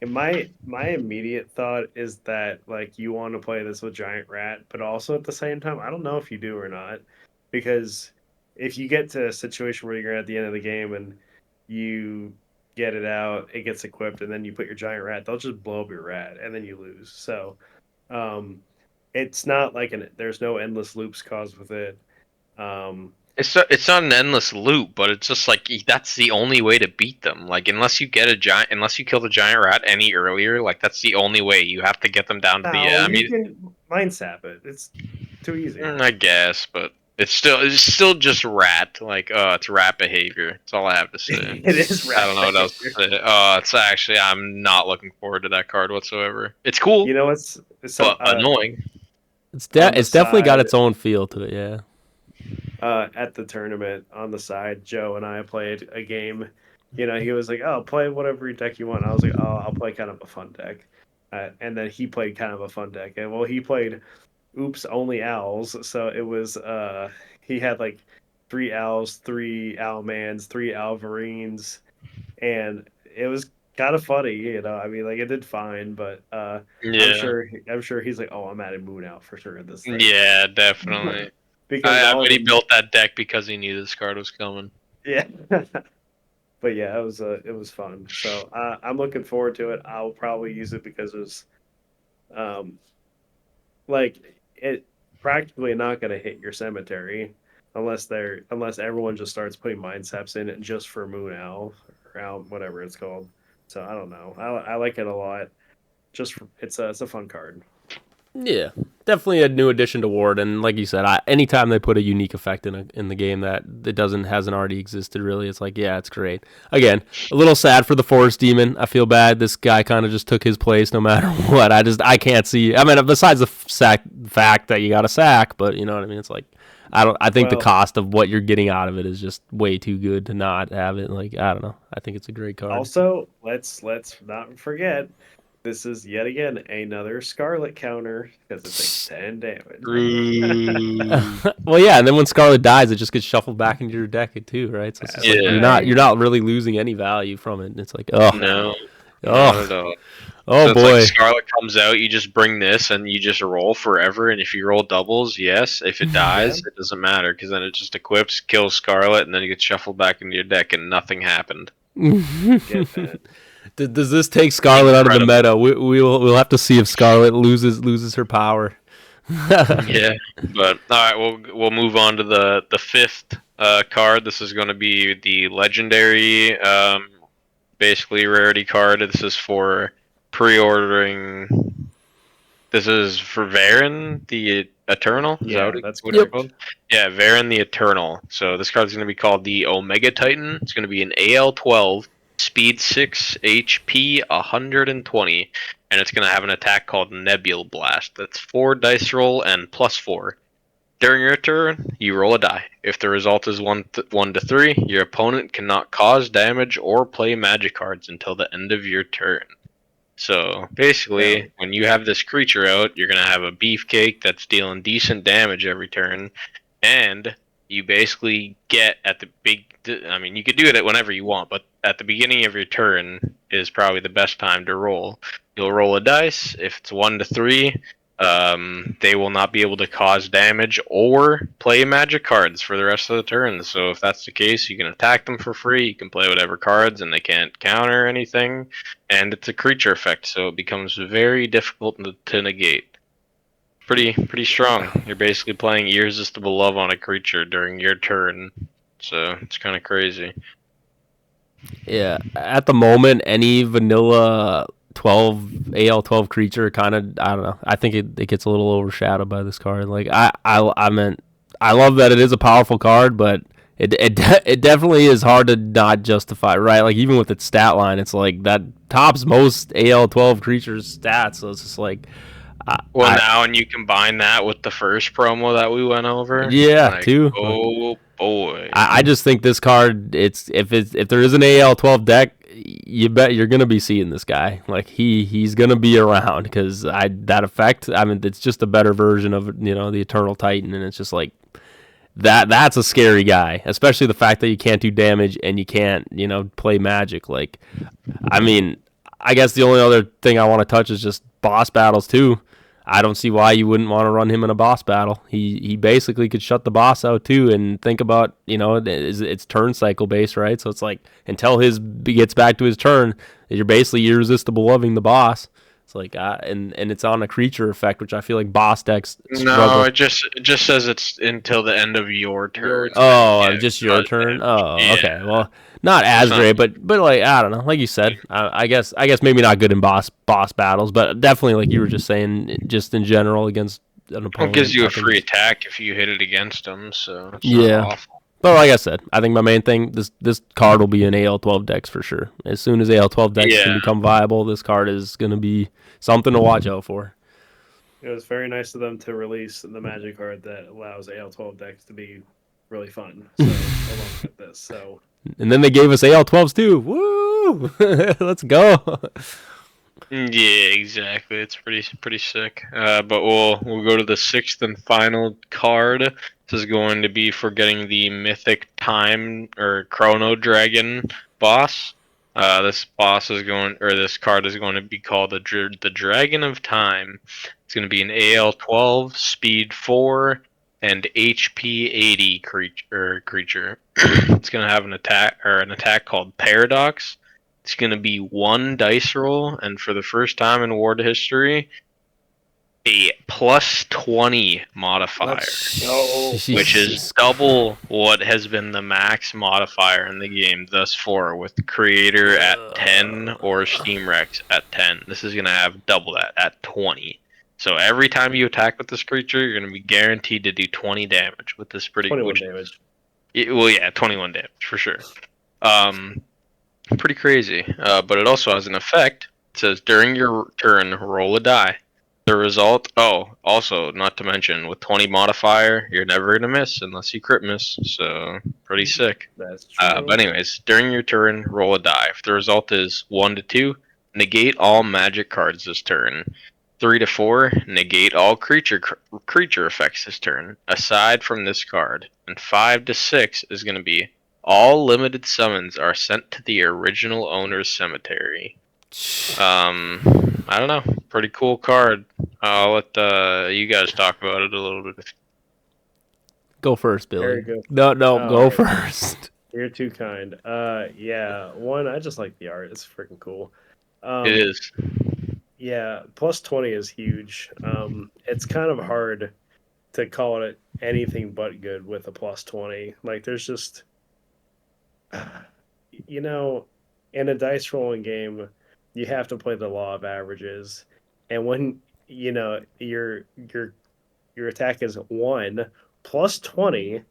And my immediate thought is that like you want to play this with Giant Rat, but also at the same time, I don't know if you do or not, because if you get to a situation where you're at the end of the game and you get it out, it gets equipped, and then you put your Giant Rat, they'll just blow up your rat, and then you lose. So, um, it's not like there's no endless loops caused with it. Um, It's not an endless loop, but it's just like that's the only way to beat them. Like unless you kill the giant rat any earlier, like that's the only way. You have to get them down to the. no, I you mean, can mind sap it. It's too easy. I guess, but it's still just rat. Like, it's rat behavior. That's all I have to say. It is I don't rat know what else to behavior. say. It's actually I'm not looking forward to that card whatsoever. It's cool, You know, it's some but annoying. on the It's definitely got side. its own feel to it. Yeah. At the tournament on the side, Joe and I played a game. You know, he was like, "Oh, play whatever deck you want." I was like, "Oh, I'll play kind of a fun deck," and then he played kind of a fun deck. And well, he played Oops Only Owls, so it was he had like 3 owls, 3 owlmans, 3 alvarines, and it was kind of funny. You know, I mean, like it did fine, but Yeah, I'm sure he's like, "Oh, I'm adding Moon out for sure in this thing," yeah, definitely. because I all bet he the built that deck because he knew this card was coming. yeah. But yeah, it was fun. So I'm looking forward to it. I'll probably use it because it's um like it practically not going to hit your cemetery unless everyone just starts putting mind saps in it just for Moon Owl or Owl, whatever it's called. So I don't know. I like it a lot. It's a fun card. Yeah, definitely a new addition to Ward, and like you said, anytime they put a unique effect in the game that it doesn't hasn't already existed, really, it's like yeah, it's great. Again, a little sad for the Forest Demon. I feel bad. This guy kind of just took his place, no matter what. I can't see. I mean, besides the fact that you got a sack, but you know what I mean. It's like I don't. I think the Well, cost of what you're getting out of it is just way too good to not have it. Like I don't know. I think it's a great card. also let's not forget this is yet again another Scarlet counter because it takes 10 damage. Ooh. Well, yeah, and then when Scarlet dies, it just gets shuffled back into your deck too, right? So it's just That's like Yeah. you're not really losing any value from it. And it's like oh No, not oh at all. oh So it's like boy. Scarlet comes out, you just bring this and you just roll forever. And if you roll doubles, yes. If it Yeah, dies, it doesn't matter because then it just equips, kills Scarlet, and then it gets shuffled back into your deck and nothing happened. get that. Does this take Scarlet out of the Incredible. meta? We'll have to see if Scarlet loses her power. Yeah, but all right, we'll move on to the fifth card. This is going to be the legendary, basically rarity card. This is for pre-ordering. This is for Varen the Eternal. Is that Yeah, that's what it's Yep. called? Yeah, Varen the Eternal. So this card is going to be called the Omega Titan. It's going to be an AL12, speed 6, HP 120, and it's going to have an attack called Nebula Blast. That's 4 dice roll and +4. During your turn, you roll a die. If the result is 1 to 3, your opponent cannot cause damage or play magic cards until the end of your turn. So basically, Yeah. when you have this creature out, you're gonna have a beefcake that's dealing decent damage every turn, and you basically get at the big. I mean, you could do it whenever you want, but at the beginning of your turn is probably the best time to roll. You'll roll a dice. If it's 1 to 3, they will not be able to cause damage or play magic cards for the rest of the turn. So if that's the case, you can attack them for free. You can play whatever cards, and they can't counter anything. And it's a creature effect, so it becomes very difficult to negate. Pretty strong. You're basically playing Irresistible Love on a creature during your turn, so it's kind of crazy. Yeah, at the moment, any vanilla 12 AL12 creature kind of I don't know. I think it gets a little overshadowed by this card. Like I meant I love that it is a powerful card, but it definitely is hard to not justify, right? Like even with its stat line, it's like that tops most AL12 creatures stats. So it's just like Well, now and you combine that with the first promo that we went over. yeah, Like, too. oh boy. I just think this card, if there is an AL12 deck, you bet you're gonna be seeing this guy. Like he's gonna be around because that effect. I mean, it's just a better version of the Eternal Titan, and it's just like that's a scary guy, especially the fact that you can't do damage and you can't play magic. Like, I mean, I guess the only other thing I want to touch is just boss battles too. I don't see why you wouldn't want to run him in a boss battle. He basically could shut the boss out too, and think about, it's turn cycle based, right? So it's like until his gets back to his turn, you're basically irresistible loving the boss. It's like and it's on a creature effect, which I feel like boss decks struggle. No, it just says it's until the end of your turn. Oh, just your turn. Oh, yeah. Okay. Well, not as great, but like I don't know. Like you said, I guess maybe not good in boss battles, but definitely like you were just saying, just in general against an opponent. It gives you a free attack if you hit it against them. So it's yeah. not awful. But like I said, I think my main thing, this card will be in AL12 decks for sure. As soon as AL12 decks can become viable, this card is going to be something to watch out for. It was very nice of them to release the Magic card that allows AL12 decks to be really fun. So along with this, so. And then they gave us AL12s too. Woo! Let's go. Yeah, exactly. It's pretty sick. But we'll go to the sixth and final card. This is going to be for getting the Mythic Time or Chrono Dragon boss. This card is going to be called the Dragon of Time. It's going to be an AL12, Speed 4, and HP 80 creature. It's going to have an attack called Paradox. It's going to be 1 dice roll, and for the first time in Ward history, a plus 20 modifier, which is double what has been the max modifier in the game thus far, with Creator at 10 or Steam Rex at 10. This is going to have double that at 20. So every time you attack with this creature, you're going to be guaranteed to do 20 damage with this 21 damage. 21 damage for sure. Pretty crazy. But it also has an effect. It says during your turn, roll a die. The result. Oh, also not to mention with 20 modifier, you're never gonna miss unless you crit miss. So pretty sick. That's true. But anyways, during your turn, roll a die. If the result is 1 to 2, negate all magic cards this turn. 3 to 4, negate all creature effects this turn, aside from this card. And 5 to 6 is going to be all limited summons are sent to the original owner's cemetery. I don't know. Pretty cool card. I'll let you guys talk about it a little bit. Go first, Billy. Very good. No, go first. You're too kind. Yeah. One, I just like the art. It's freaking cool. It is. Yeah, plus 20 is huge. It's kind of hard to call it anything but good with a plus 20. Like, there's just, in a dice rolling game, you have to play the law of averages. And when, your attack is 1 plus 20,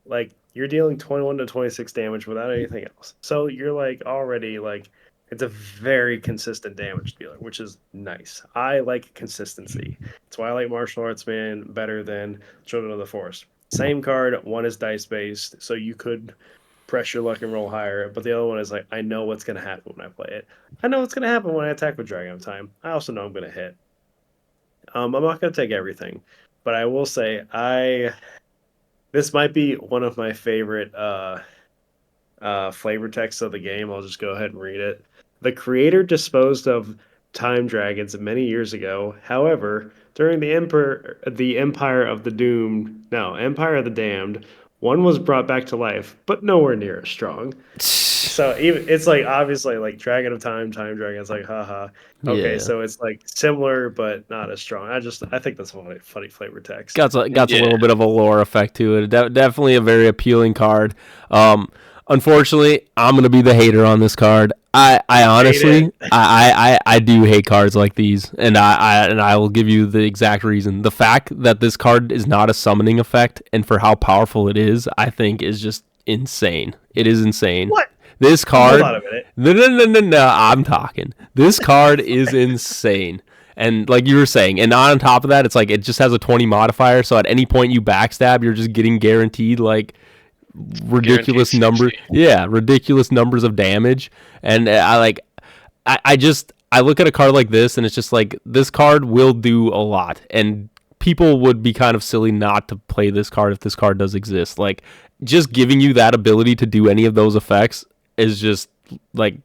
like, you're dealing 21 to 26 damage without anything else. So you're, like, already, like, it's a very consistent damage dealer, which is nice. I like consistency. That's why I like Martial Arts Man better than Children of the Forest. Same card, one is dice-based, so you could press your luck and roll higher, but the other one is like, I know what's going to happen when I play it. I know what's going to happen when I attack with Dragon of Time. I also know I'm going to hit. I'm not going to take everything, but I will say this might be one of my favorite flavor texts of the game. I'll just go ahead and read it. The creator disposed of time dragons many years ago. However, during the Empire of the Damned, one was brought back to life, but nowhere near as strong. So it's like obviously like Dragon of Time Dragon. It's like haha. Okay, so it's like similar but not as strong. I think that's a funny flavor text. Got a little bit of a lore effect to it. Definitely a very appealing card. Unfortunately, I'm gonna be the hater on this card. I honestly I do hate cards like these, and I will give you the exact reason. The fact that this card is not a summoning effect, and for how powerful it is, I think is just insane. It is insane. What? This card? Hold on a minute. No. I'm talking. This card is insane. And like you were saying, and on top of that, it's like it just has a 20 modifier. So at any point you backstab, you're just getting guaranteed like ridiculous numbers. Yeah, ridiculous numbers of damage. And I look at a card like this, and it's just like this card will do a lot, and people would be kind of silly not to play this card if this card does exist. Like just giving you that ability to do any of those effects is just like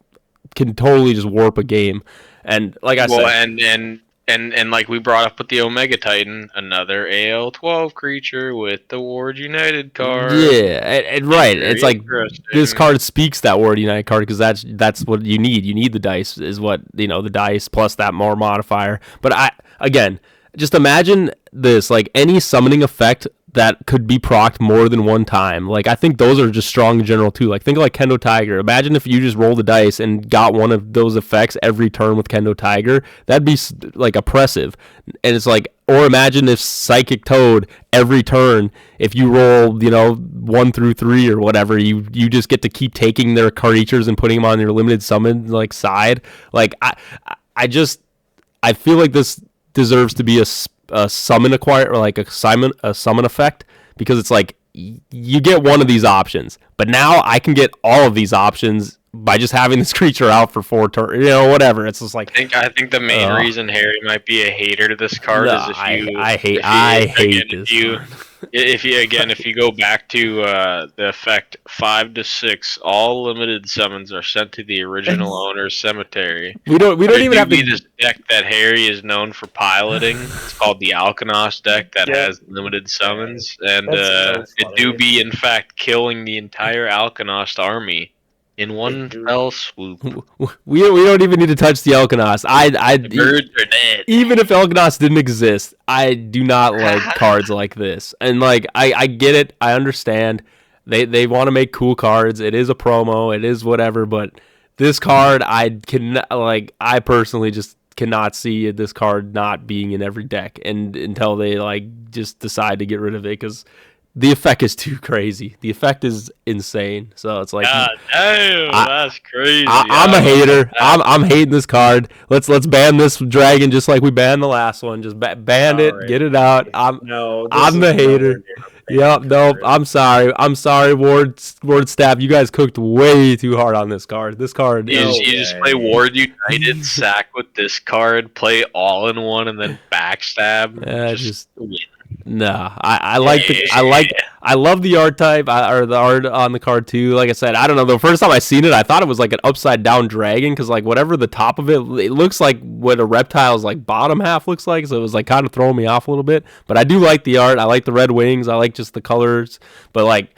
can totally just warp a game. And like I said, and like we brought up with the Omega Titan, another AL12 creature with the Ward United card. Yeah, and right. It's like this card speaks that Ward United card because that's what you need. You need the dice, is what the dice plus that more modifier. But again, just imagine this, like any summoning effect that could be procced more than one time. Like, I think those are just strong in general too. Like, think of like Kendo Tiger. Imagine if you just roll the dice and got one of those effects every turn with Kendo Tiger. That'd be like oppressive. And it's like, or imagine if Psychic Toad every turn, if you roll 1 through 3 or whatever, you just get to keep taking their creatures and putting them on your limited summon like side. Like, I feel like this deserves to be a summon acquire, or like a summon effect, because it's like you get one of these options, but now I can get all of these options by just having this creature out for 4 turns, whatever. It's just like I think the main reason Harry might be a hater to this card is if you I hate this. If you go back to the effect 5 to 6, all limited summons are sent to the original owner's cemetery. We don't even have to. This deck that Harry is known for piloting. It's called the Alkanos deck that has limited summons, and it do be in fact killing the entire Alkanos army in one fell swoop. We don't even need to touch the Alkanos. The birds are dead. Even if Alkanos didn't exist, I do not like cards like this. And like I get it, I understand. They want to make cool cards. It is a promo, it is whatever, but this card I personally just cannot see this card not being in every deck, and until they like just decide to get rid of it, because the effect is too crazy. The effect is insane. So it's like, God damn, that's crazy. I'm a hater. I'm hating this card. Let's ban this dragon just like we banned the last one. Just ban it, right. Get it out. I'm the hater. Yep. No, I'm sorry. Ward staff. You guys cooked way too hard on this card. This card. You just play Ward United, sack with this card, play all in one, and then backstab. Just win. No, I love the art type, or the art on the card too. Like I said, I don't know. The first time I seen it, I thought it was like an upside down dragon, because like whatever the top of it looks like what a reptile's like bottom half looks like. So it was like kind of throwing me off a little bit. But I do like the art. I like the red wings. I like just the colors. But like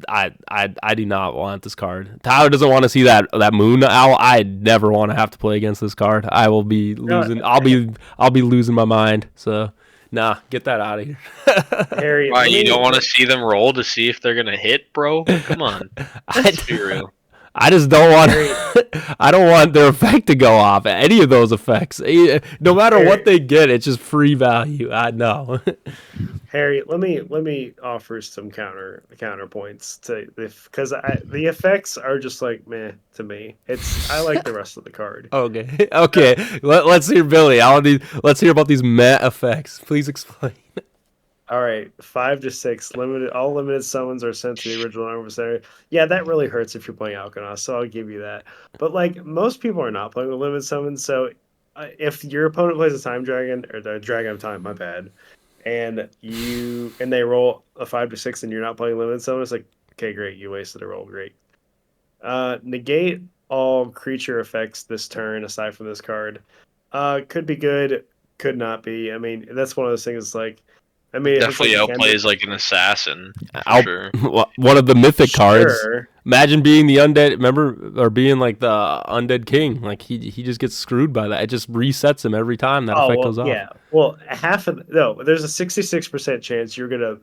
I do not want this card. Tyler doesn't want to see that moon owl. I never want to have to play against this card. I will be losing. I'll be losing my mind. So nah, get that out of here. Harry, why, you don't want to see them roll to see if they're gonna hit, bro? Come on, let's be real. I just don't want. I don't want their effect to go off. Any of those effects, no matter what they get, it's just free value. I know. Harry, let me offer some counterpoints to because the effects are just like meh to me. I like the rest of the card. Okay. Let's hear Billy. Let's hear about these meh effects. Please explain. All right, 5 to 6 limited. All limited summons are sent to the original adversary. Yeah, that really hurts if you're playing Alkanos, so I'll give you that. But like most people are not playing with limited summons, so if your opponent plays a time dragon, or the dragon of time, my bad, and they roll a 5 to 6 and you're not playing limited summon, it's like, okay, great, you wasted a roll, great. Negate all creature effects this turn aside from this card. Could be good, could not be. I mean, that's one of those things like. I mean, definitely outplays like an assassin. Sure. One of the mythic cards. Imagine being the undead, remember, or being like the undead king. Like he just gets screwed by that. It just resets him every time that effect goes off. Yeah. Well, there's a 66% chance you're gonna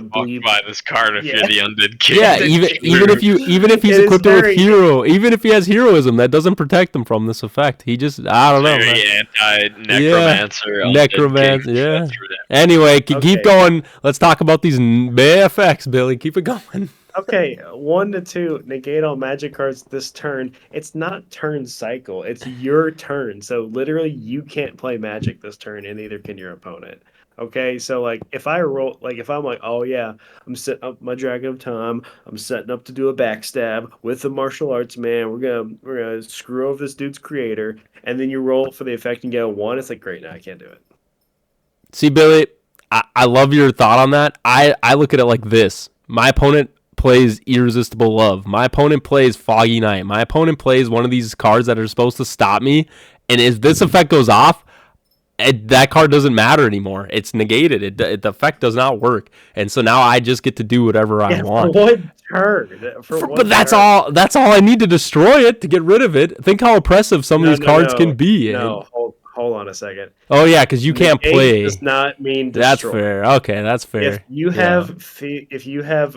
bleed by this card if you're the undead king. Yeah, even if he's equipped with hero, even if he has heroism, that doesn't protect him from this effect. He just I don't know. Anti-necromancer. Necromancer. Yeah. Anyway, keep going. Let's talk about these bad effects, Billy. Keep it going. Okay, 1 to 2, negate all magic cards this turn. It's not turn cycle. It's your turn. So literally you can't play magic this turn, and neither can your opponent. Okay, so like if I'm like, oh yeah, I'm setting up my Dragon of Time, I'm setting up to do a backstab with the martial arts man, we're gonna screw over this dude's creator, and then you roll for the effect and get a 1, it's like, great, now I can't do it. See, Billy, I love your thought on that. I look at it like this. My opponent plays Irresistible Love. My opponent plays Foggy Night. My opponent plays one of these cards that are supposed to stop me. And if this effect goes off, that card doesn't matter anymore. It's negated. The effect does not work. And so now I just get to do whatever I want. For one turn. But that's all. That's all I need to destroy it to get rid of it. Think how oppressive some of these cards can be. No, hold on a second. Oh yeah, because you can't play. Does not mean destroy. That's fair. Okay, that's fair. If you have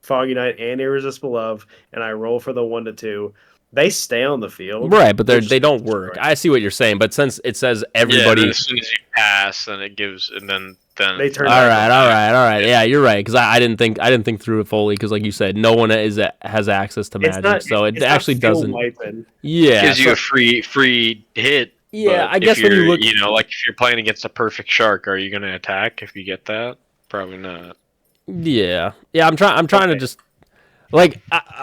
Foggy Night and Irresistible Love, and I roll for the 1-2, they stay on the field. Right, but they don't work. I see what you're saying, but since it says everybody, as soon as you pass, then it gives, and then they turn. All right. Yeah, you're right. Because I didn't think through it fully. Because like you said, no one has access to Magic, so it actually doesn't. Yeah, gives you a free hit. Yeah, I guess when you look, like if you're playing against a perfect shark, are you going to attack if you get that? Probably not. Yeah. I'm trying to just like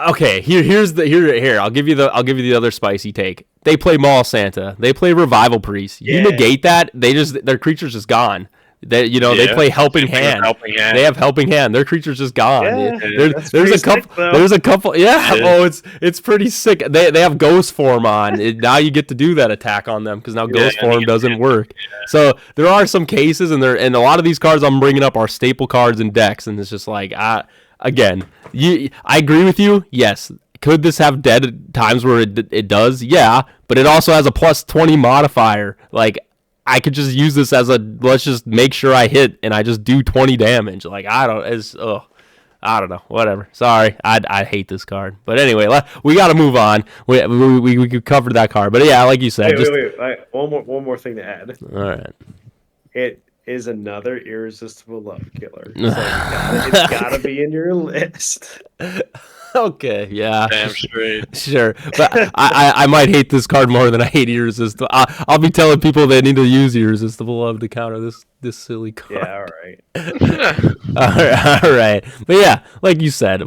okay. Here. I'll give you the other spicy take. They play Mall Santa. They play Revival Priest. You negate that, their creature's just gone. They play Helping Hand. They have Helping Hand. Their creature's just gone. Yeah, there's a couple. There's a couple. Yeah. Oh, it's pretty sick. They have Ghost Form on. Now you get to do that attack on them because now Ghost Form doesn't work. So there are some cases, and a lot of these cards I'm bringing up are staple cards in decks, and it's just like again, I agree with you. Yes. Could this have dead times where it does? Yeah, but it also has a +20 modifier. Like, I could just use this as let's just make sure I hit and I just do 20 damage. Like, I don't know. Whatever. Sorry. I hate this card. But anyway, we got to move on. We covered that card. But yeah, like you said. Wait. One more thing to add. All right. It is another Irresistible Love killer. So it's gotta be in your list. Okay, yeah. Damn straight. Sure. But I might hate this card more than I hate Irresistible. I'll be telling people they need to use Irresistible Love to counter this silly card. Yeah, all right. all right. But yeah, like you said,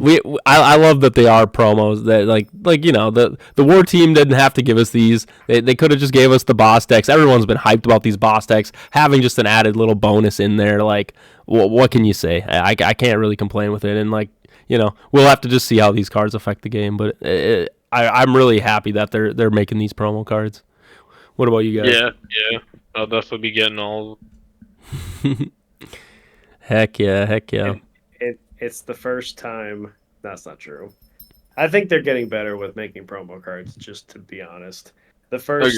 I love that they are promos. That like the war team didn't have to give us these. They could have just gave us the boss decks. Everyone's been hyped about these boss decks. Having just an added little bonus in there, like what can you say? I can't really complain with it. And like, we'll have to just see how these cards affect the game. But I'm really happy that they're making these promo cards. What about you guys? Yeah. I'll definitely be getting all. Heck yeah. It's the first time. That's not true. I think they're getting better with making promo cards. Just to be honest, the first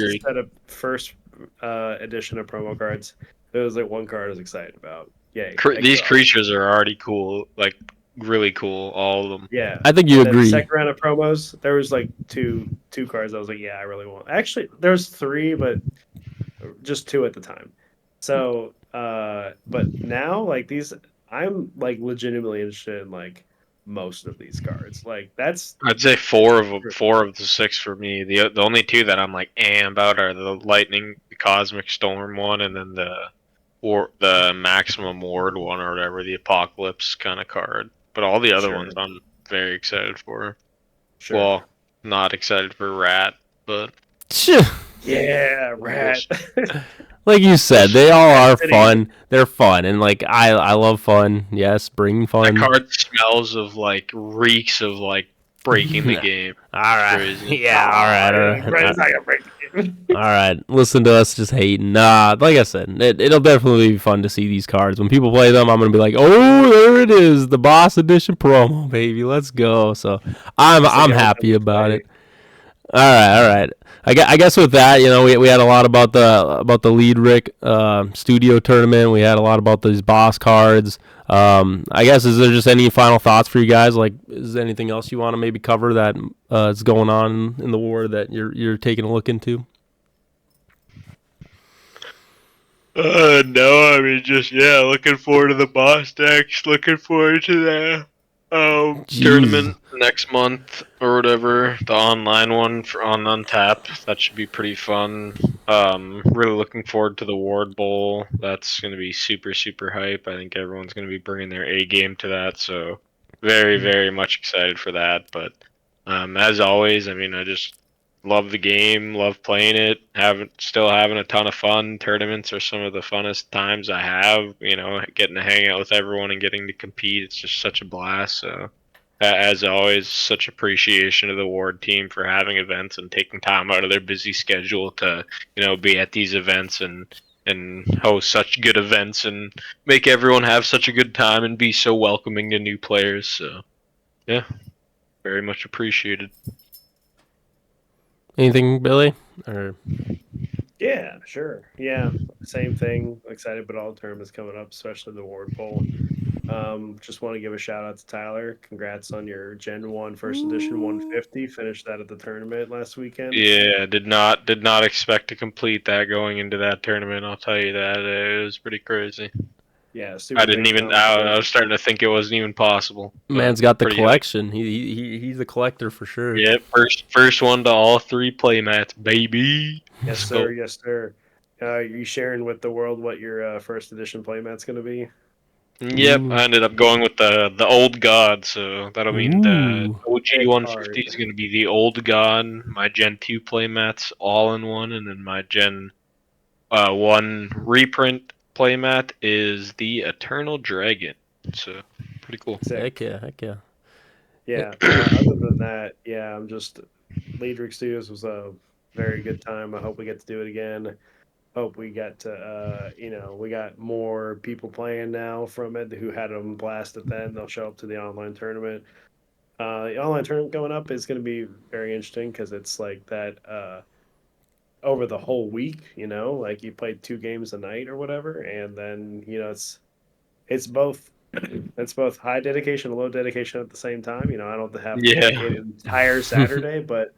edition of promo cards, there was like one card I was excited about. Yay! These creatures are already cool. Like, really cool, all of them. Yeah, I think you agree. The second round of promos, there was like two cards I was like, yeah, I really want. Actually, there was three, but just two at the time. So, but now like these, I'm like legitimately interested in like most of these cards. Like I'd say four of the six for me. The only two that I'm like about are the Lightning, the Cosmic Storm one, and then the Maximum Ward one or whatever, the Apocalypse kind of card. But all the other ones I'm very excited for. Sure. Well, not excited for Rat, but yeah, Rat. Like you said, they all are fun. They're fun, and like I love fun. Yes, bring fun. That card smells of like reeks of like breaking the game. All right. Crazy. Yeah. All right. All right. Listen to us just hating. Nah, like I said, it'll definitely be fun to see these cards. When people play them, I'm gonna be like, oh, there it is, the Boss Edition promo, baby. Let's go. So I'm happy about it. All right. I guess with that, we had a lot about the Leedrick studio tournament. We had a lot about these boss cards. I guess, is there just any final thoughts for you guys? Like, is there anything else you want to maybe cover that is going on in the war that you're taking a look into? No, I mean, just looking forward to the boss decks. Looking forward to the tournament next month or whatever, the online one on Untapped. That should be pretty fun. Really looking forward to the Ward Bowl. That's going to be super, super hype. I think everyone's going to be bringing their A game to that, so very, very much excited for that. But as always, I mean, I just love the game, love playing it, still having a ton of fun. Tournaments are some of the funnest times I have, getting to hang out with everyone and getting to compete. It's just such a blast. So as always, such appreciation to the ward team for having events and taking time out of their busy schedule to, be at these events and host such good events and make everyone have such a good time and be so welcoming to new players. So, yeah, very much appreciated. Anything, Billy? Or Yeah, sure. Yeah, same thing. Excited about all the tournaments coming up, especially the Ward Bowl. Just want to give a shout out to Tyler. Congrats on your Gen 1 First Edition 150. Finished that at the tournament last weekend. Yeah, did not expect to complete that going into that tournament. I'll tell you that it was pretty crazy. Yeah, I super didn't big even. I was accomplishment. starting to think it wasn't even possible. man's But got the pretty collection. He's a collector for sure. Yeah, first one to all 3 playmats, baby. Yes, Let's sir. go. Yes, sir. You sharing with the world what your First Edition playmat's going to be? Yep, Ooh. I ended up going with the old god, so that'll mean the Ooh. OG Big 150 card. is going to be the old god, my Gen 2 playmats all in one, and then my Gen 1 reprint playmat is the Eternal Dragon. So pretty cool. Heck Sick. yeah, heck yeah. Yeah. Other than that, yeah, I'm just Leedrick Studios was a very good time. I hope we get to do it again. Hope we get to, we got more people playing now from it who had them blasted then. They'll show up to the online tournament. The online tournament going up is going to be very interesting because it's like that over the whole week, like you played 2 games a night or whatever. And then, it's both it's both high dedication and low dedication at the same time. I don't have to Yeah. dedicate an entire Saturday, but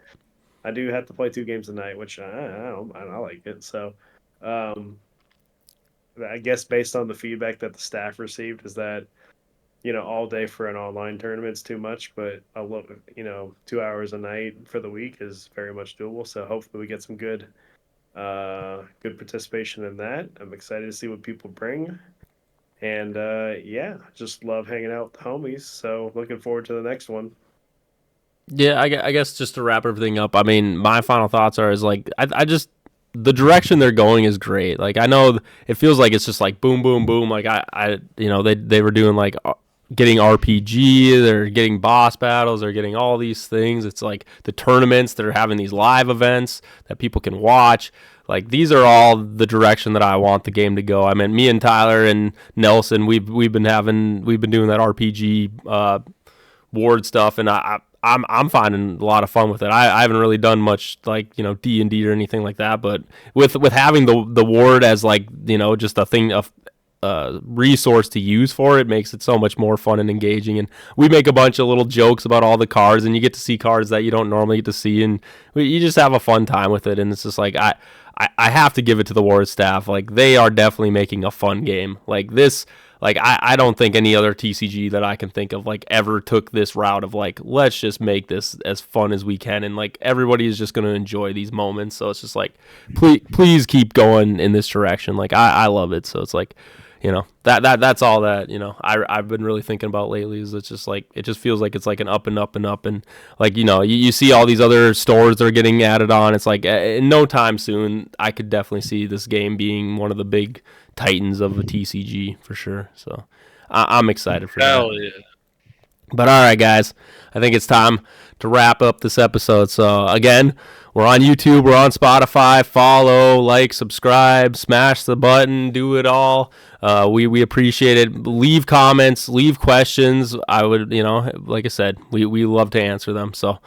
I do have to play 2 games a night, which I like it. So, um, I guess based on the feedback that the staff received is that all day for an online tournament's too much, but a little 2 hours a night for the week is very much doable. So hopefully we get some good participation in that. I'm excited to see what people bring. And yeah, just love hanging out with the homies. So looking forward to the next one. Yeah, I guess just to wrap everything up, I mean, my final thoughts are is like I just the direction they're going is great. Like I know it feels like it's just like boom, boom, boom. Like they were doing like getting RPG, they're getting boss battles, they're getting all these things. It's like the tournaments, they're having these live events that people can watch. Like these are all the direction that I want the game to go. I mean, me and Tyler and Nelson, we've been doing that RPG ward stuff, and I'm finding a lot of fun with it. I haven't really done much like D&D or anything like that, but with having the ward as like just a thing of resource to use for it makes it so much more fun and engaging. And we make a bunch of little jokes about all the cards, and you get to see cards that you don't normally get to see, and you just have a fun time with it. And it's just like I have to give it to the ward staff. Like they are definitely making a fun game like this. Like I don't think any other TCG that I can think of like ever took this route of like let's just make this as fun as we can, and like everybody is just going to enjoy these moments. So it's just like please keep going in this direction. Like I love it. So it's like that's all that I've been really thinking about lately. Is it's just like it just feels like it's like an up and up and up, and like you see all these other stores that are getting added on. It's like in no time soon I could definitely see this game being one of the big titans of a TCG for sure. So I'm excited for that. Hell yeah. But all right, guys, I think it's time to wrap up this episode. So again, we're on YouTube, we're on Spotify. Follow, like, subscribe, smash the button, do it all. We appreciate it. Leave comments, leave questions. I would, like I said, we love to answer them. So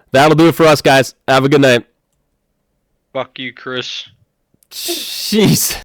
that'll do it for us, guys. Have a good night. Fuck you, Chris. Jeez.